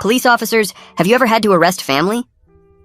Police officers, have you ever had to arrest family?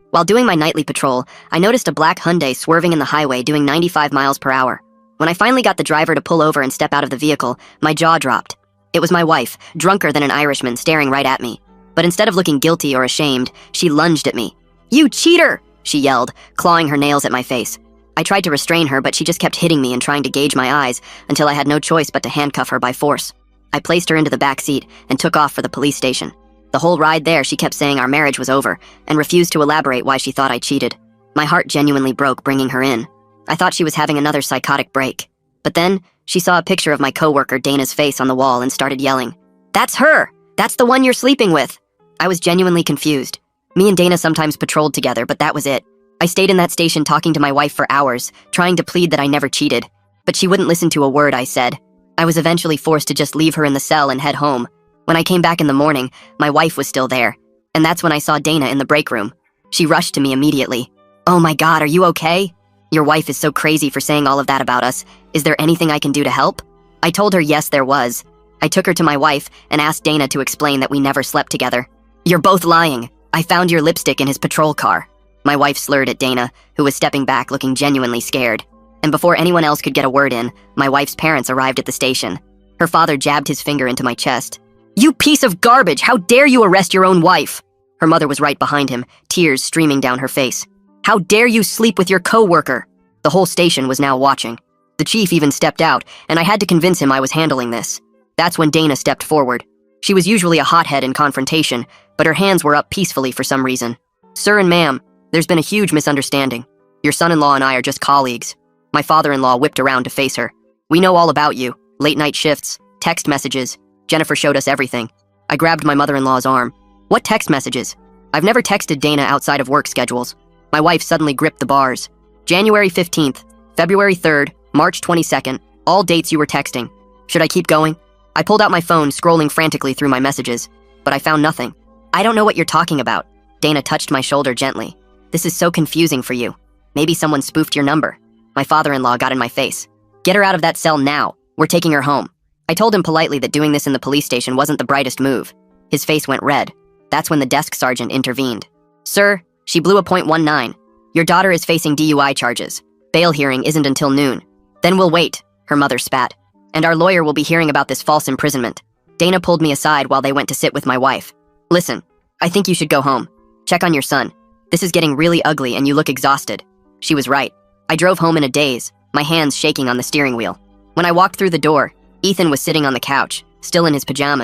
While doing my nightly patrol, I noticed a black Hyundai swerving in the highway doing 95 miles per hour. When I finally got the driver to pull over and step out of the vehicle, my jaw dropped. It was my wife, drunker than an Irishman, staring right at me. But instead of looking guilty or ashamed, she lunged at me. "You cheater!" she yelled, clawing her nails at my face. I tried to restrain her, but she just kept hitting me and trying to gauge my eyes until I had no choice but to handcuff her by force. I placed her into the back seat and took off for the police station. The whole ride there, she kept saying our marriage was over and refused to elaborate why she thought I cheated. My heart genuinely broke bringing her in. I thought she was having another psychotic break. But then, she saw a picture of my coworker Dana's face on the wall and started yelling, "That's her! That's the one you're sleeping with!" I was genuinely confused. Me and Dana sometimes patrolled together, but that was it. I stayed in that station talking to my wife for hours, trying to plead that I never cheated. But she wouldn't listen to a word I said. I was eventually forced to just leave her in the cell and head home. When I came back in the morning, my wife was still there. And that's when I saw Dana in the break room. She rushed to me immediately. "Oh my God, are you okay? Your wife is so crazy for saying all of that about us. Is there anything I can do to help?" I told her yes, there was. I took her to my wife and asked Dana to explain that we never slept together. "You're both lying. I found your lipstick in his patrol car." My wife slurred at Dana, who was stepping back looking genuinely scared. And before anyone else could get a word in, my wife's parents arrived at the station. Her father jabbed his finger into my chest. "You piece of garbage! How dare you arrest your own wife?" Her mother was right behind him, tears streaming down her face. "How dare you sleep with your co-worker?" The whole station was now watching. The chief even stepped out, and I had to convince him I was handling this. That's when Dana stepped forward. She was usually a hothead in confrontation, but her hands were up peacefully for some reason. "Sir and ma'am, there's been a huge misunderstanding. Your son-in-law and I are just colleagues." My father-in-law whipped around to face her. "We know all about you. Late-night shifts, text messages. Jennifer showed us everything." I grabbed my mother-in-law's arm. "What text messages? I've never texted Dana outside of work schedules." My wife suddenly gripped the bars. "January 15th, February 3rd, March 22nd, all dates you were texting. Should I keep going?" I pulled out my phone, scrolling frantically through my messages, but I found nothing. "I don't know what you're talking about." Dana touched my shoulder gently. "This is so confusing for you. Maybe someone spoofed your number." My father-in-law got in my face. "Get her out of that cell now. We're taking her home." I told him politely that doing this in the police station wasn't the brightest move. His face went red. That's when the desk sergeant intervened. "Sir, she blew a .19. Your daughter is facing DUI charges. Bail hearing isn't until noon." "Then we'll wait," her mother spat. "And our lawyer will be hearing about this false imprisonment." Dana pulled me aside while they went to sit with my wife. "Listen, I think you should go home. Check on your son. This is getting really ugly and you look exhausted." She was right. I drove home in a daze, my hands shaking on the steering wheel. When I walked through the door, Ethan was sitting on the couch, still in his pajamas.